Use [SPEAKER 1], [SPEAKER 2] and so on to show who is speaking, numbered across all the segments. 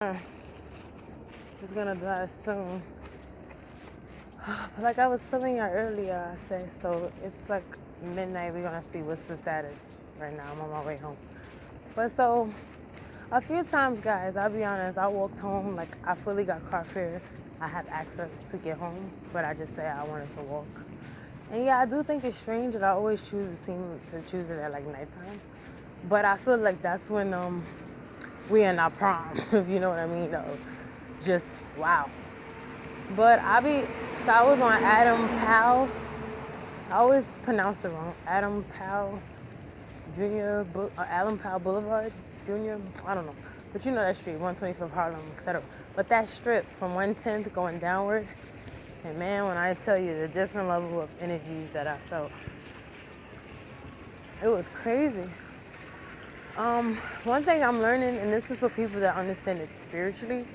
[SPEAKER 1] It's gonna die soon. Like I was telling you earlier, I say, so it's like midnight. We're gonna see what's the status right now. I'm on my way home. But so, a few times, guys, I'll be honest, I walked home, like I fully got car fare. I had access to get home, but I just said I wanted to walk. And yeah, I do think it's strange that I always choose it at like nighttime. But I feel like that's when we in our prime, if you know what I mean. Just wow. But I was on Adam Powell. I always pronounce it wrong. Adam Powell Jr. Adam Powell Boulevard Jr. I don't know, but you know that street, 125th Harlem, etc. But that strip from 110th going downward, and man, when I tell you the different level of energies that I felt, it was crazy. One thing I'm learning, and this is for people that understand it spiritually,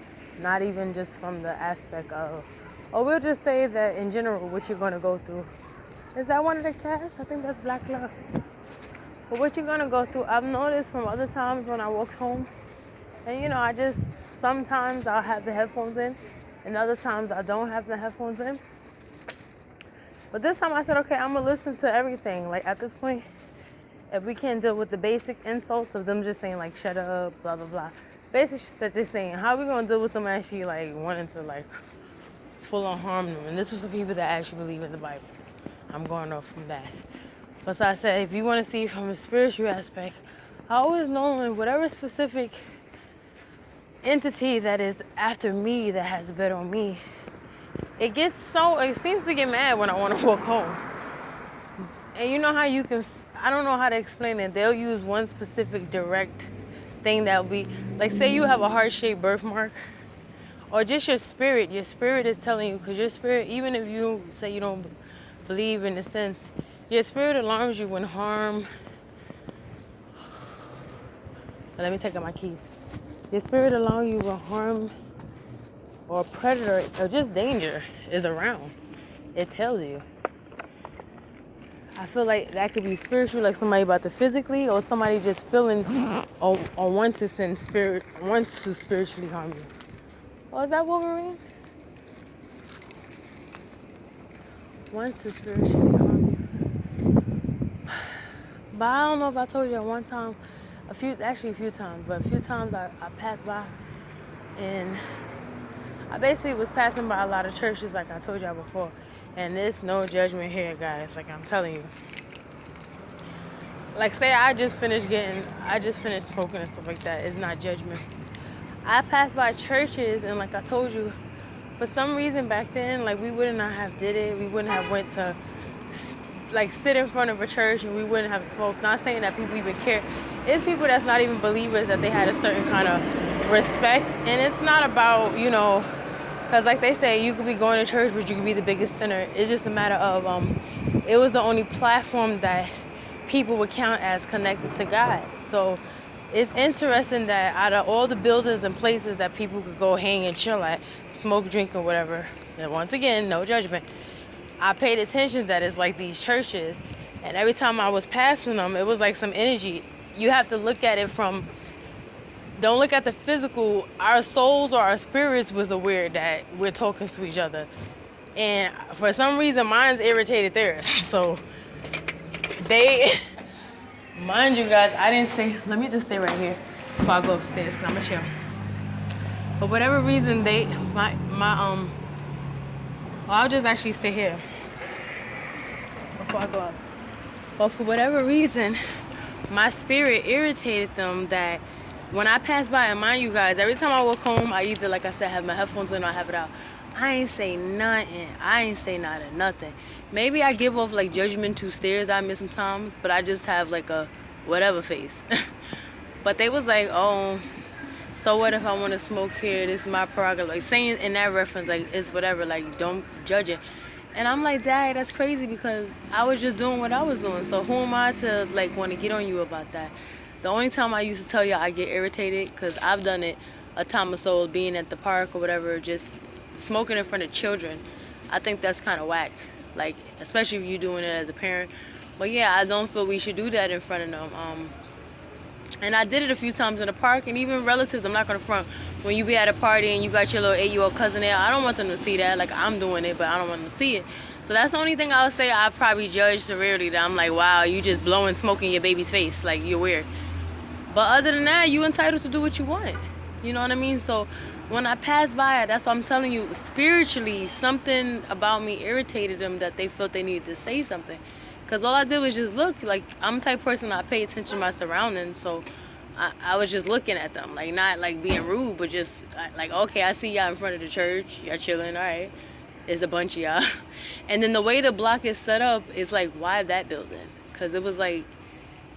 [SPEAKER 1] not even just from the aspect of, or we'll just say that in general, what you're going to go through. Is that one of the cats? I think that's Black Love. But what you're going to go through, I've noticed from other times when I walked home, and sometimes I'll have the headphones in, and other times I don't have the headphones in. But this time I said, okay, I'm going to listen to everything. Like at this point, if we can't deal with the basic insults of them just saying like, shut up, blah, blah, blah. Basic shit that they're saying, how are we going to deal with them actually like wanting to like full on harm them? And this is for people that actually believe in the Bible. I'm going off from that. But so I said, if you want to see from a spiritual aspect, I always know whatever specific entity that is after me that has bet on me, it seems to get mad when I want to walk home. And you know how I don't know how to explain it. They'll use one specific direct thing that will be, like say you have a heart-shaped birthmark, or just your spirit is telling you, because your spirit, even if you say you don't believe in the sense, your spirit alarms you when harm, let me take out my keys. Your spirit alarms you when harm or predator or just danger is around. It tells you. I feel like that could be spiritual, like somebody about to physically, or somebody just feeling or wants to spiritually harm you. Oh, is that Wolverine? Wants to spiritually harm you. But I don't know if I told you at one time, a few times I passed by, and I basically was passing by a lot of churches, like I told y'all before. And there's no judgment here, guys. Like I'm telling you. Like say I just finished smoking and stuff like that. It's not judgment. I passed by churches, and like I told you, for some reason back then, like we wouldn't have did it. We wouldn't have went to like sit in front of a church, and we wouldn't have smoked. Not saying that people even care. It's people that's not even believers that they had a certain kind of respect, and it's not about because like they say, you could be going to church, but you could be the biggest sinner. It's just a matter of, it was the only platform that people would count as connected to God. So it's interesting that out of all the buildings and places that people could go hang and chill at, smoke, drink, or whatever, and once again, no judgment, I paid attention that it's like these churches, and every time I was passing them, it was like some energy. You have to look at it from, don't look at the physical. Our souls or our spirits was aware that we're talking to each other. And for some reason, mine's irritated theirs. So mind you guys, I didn't stay, let me just stay right here before I go upstairs, because I'm going to chill. For whatever reason, I'll just actually stay here before I go up. But for whatever reason, my spirit irritated them that when I pass by, and mind you guys, every time I walk home, I either, like I said, have my headphones in or I have it out. I ain't say nothing. Nothing. Maybe I give off like judgmental stares at me sometimes, but I just have like a whatever face. But they was like, oh, so what if I want to smoke here? This is my prerogative. Like saying in that reference, like it's whatever, like don't judge it. And I'm like, Dad, that's crazy, because I was just doing what I was doing. So who am I to like want to get on you about that? The only time I used to tell y'all I get irritated, because I've done it a time or so, being at the park or whatever, just smoking in front of children. I think that's kind of whack, like especially if you're doing it as a parent. But yeah, I don't feel we should do that in front of them. And I did it a few times in the park, and even relatives, I'm not going to front, when you be at a party and you got your little 8-year-old cousin there, I don't want them to see that. Like, I'm doing it, but I don't want them to see it. So that's the only thing I would say I probably judge severely, that I'm like, wow, you just blowing smoke in your baby's face. Like, you're weird. But other than that, you entitled to do what you want. You know what I mean? So when I passed by it, that's what I'm telling you. Spiritually, something about me irritated them, that they felt they needed to say something. Because all I did was just look. Like, I'm the type of person that I pay attention to my surroundings. So I was just looking at them. Like, not like being rude, but just like, okay, I see y'all in front of the church. Y'all chilling, all right. It's a bunch of y'all. And then the way the block is set up is like, why that building? Because it was like,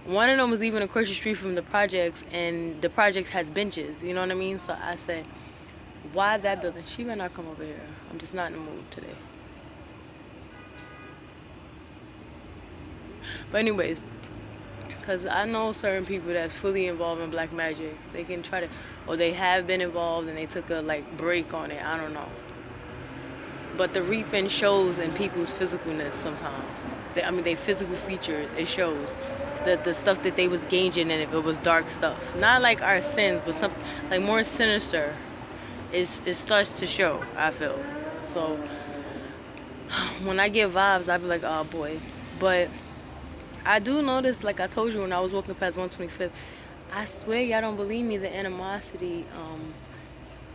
[SPEAKER 1] one of them was even across the street from the projects, and the projects has benches. You know what I mean? So I said, why that building? She better not come over here. I'm just not in the mood today. But anyways, because I know certain people that's fully involved in black magic. They can try to, or they have been involved and they took a like break on it. I don't know. But the reaping shows in people's physicalness sometimes. They physical features, it shows. The stuff that they was gauging, and if it was dark stuff. Not like our sins, but something like more sinister. It starts to show, I feel. So when I get vibes, I be like, oh boy. But I do notice, like I told you when I was walking past 125th, I swear y'all don't believe me, the animosity,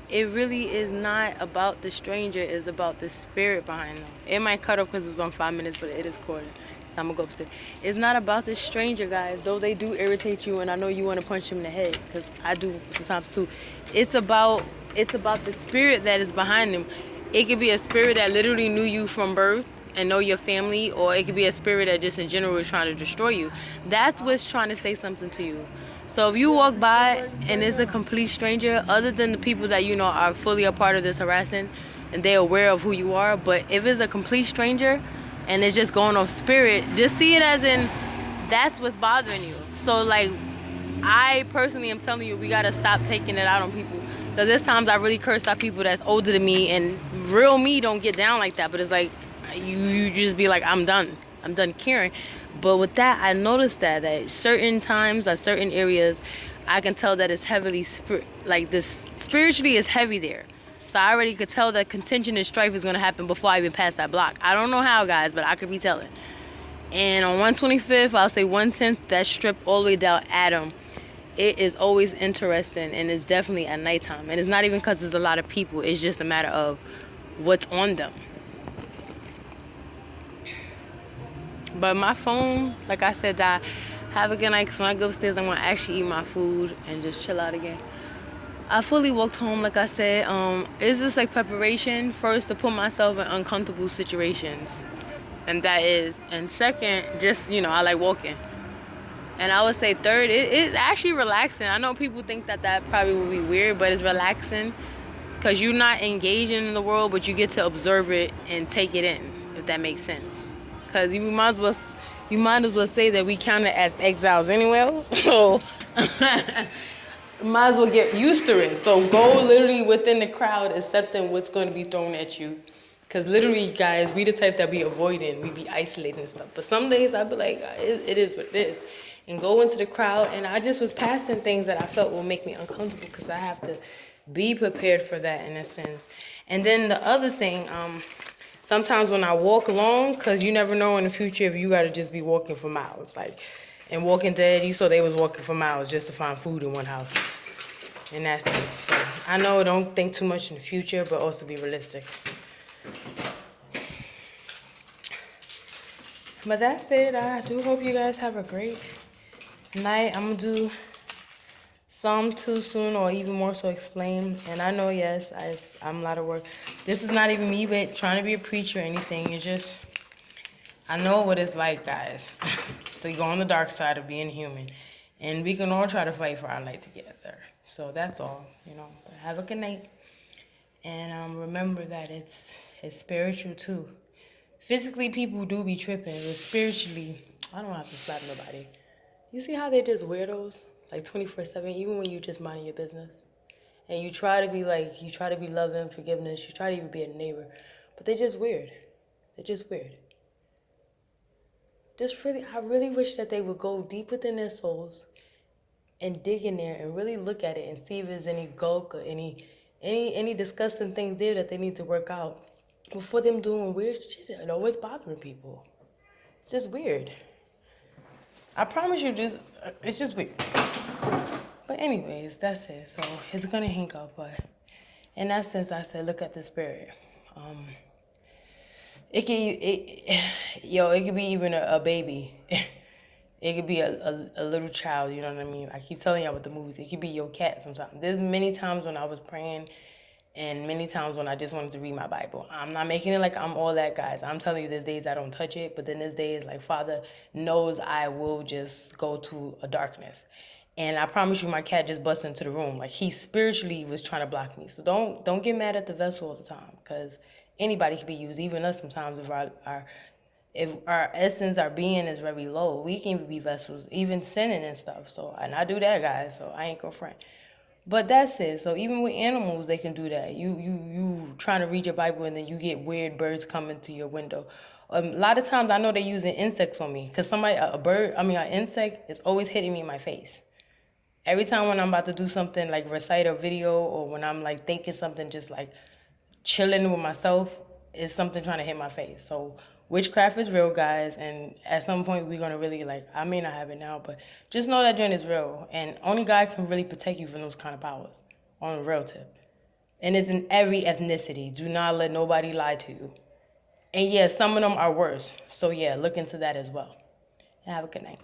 [SPEAKER 1] it really is not about the stranger, it's about the spirit behind them. It might cut off because it's on 5 minutes, but it is quarter. So I'm gonna go upstairs. It's not about the stranger, guys, though they do irritate you, and I know you want to punch them in the head, because I do sometimes too. It's about the spirit that is behind them. It could be a spirit that literally knew you from birth and know your family, or it could be a spirit that just in general is trying to destroy you. That's what's trying to say something to you. So if you walk by and it's a complete stranger, other than the people that you know are fully a part of this harassing and they're aware of who you are, but if it's a complete stranger and it's just going off spirit, just see it as in that's what's bothering you. So like, I personally am telling you, we gotta stop taking it out on people. Because there's times I really cursed out people that's older than me, and real me don't get down like that. But it's like, you just be like, I'm done caring. But with that, I noticed that certain times, at certain areas, I can tell that it's heavily, like this spiritually is heavy there. So I already could tell that contention and strife is going to happen before I even pass that block. I don't know how, guys, but I could be telling. And on 125th, I'll say 110th, that strip all the way down Adam, it is always interesting, and it's definitely at nighttime. And it's not even because there's a lot of people. It's just a matter of what's on them. But my phone, like I said, I have a good night, because when I go upstairs, I'm going to actually eat my food and just chill out again. I fully walked home, like I said. It's just like preparation, first, to put myself in uncomfortable situations. And that is. And second, just, I like walking. And I would say third, it's actually relaxing. I know people think that probably would be weird, but it's relaxing. Because you're not engaging in the world, but you get to observe it and take it in, if that makes sense. Because you might as well say that we count it as exiles anyway. So might as well get used to it. So go literally within the crowd, accepting what's going to be thrown at you. Because literally, guys, we the type that be avoiding. We be isolating and stuff. But some days I be like, it is what it is. And go into the crowd. And I just was passing things that I felt will make me uncomfortable, because I have to be prepared for that in a sense. And then the other thing, sometimes when I walk alone, because you never know in the future if you got to just be walking for miles. Like in Walking Dead, you saw they was walking for miles just to find food in one house. In that sense. But I know, don't think too much in the future, but also be realistic. But that's it. I do hope you guys have a great night. I'm going to do Psalm 2 soon, or even more so explain. And I know, yes, I'm a lot of work. This is not even me but trying to be a preacher or anything. It's just, I know what it's like, guys. To go on the dark side of being human. And we can all try to fight for our light together. So that's all, But have a good night. And remember that it's spiritual too. Physically, people do be tripping, but spiritually, I don't have to slap nobody. You see how they just weirdos? Like 24/7, even when you just minding your business. And you try to be loving, forgiveness, you try to even be a neighbor. But they're just weird. They're just weird. I really wish that they would go deep within their souls and dig in there and really look at it and see if there's any gulk or any disgusting things there that they need to work out before them doing weird shit and always bothering people. It's just weird. I promise you, it's just weird. But anyways, that's it. So it's gonna hang up, but in that sense, I said, look at the spirit. It could be even a baby. It could be a little child, you know what I mean? I keep telling y'all with the movies. It could be your cat sometimes. There's many times when I was praying and many times when I just wanted to read my Bible. I'm not making it like I'm all that, guys. I'm telling you, there's days I don't touch it, but then there's days like Father knows I will just go to a darkness. And I promise you, my cat just busted into the room. Like, he spiritually was trying to block me. So don't get mad at the vessel all the time, because anybody can be used, even us sometimes if our essence, our being is very low, we can be vessels, even sinning and stuff. So, and I do that, guys, so I ain't gonna front. But that's it. So even with animals, they can do that. You trying to read your Bible and then you get weird birds coming to your window. A lot of times I know they're using insects on me, because an insect is always hitting me in my face. Every time when I'm about to do something like recite a video, or when I'm like thinking something, just like chilling with myself, is something trying to hit my face. So witchcraft is real, guys, and at some point we're gonna really, like, I may not have it now, but just know that joint is real, and only God can really protect you from those kind of powers on a real tip. And it's in every ethnicity. Do not let nobody lie to you. And yeah, some of them are worse. So yeah, look into that as well. And have a good night.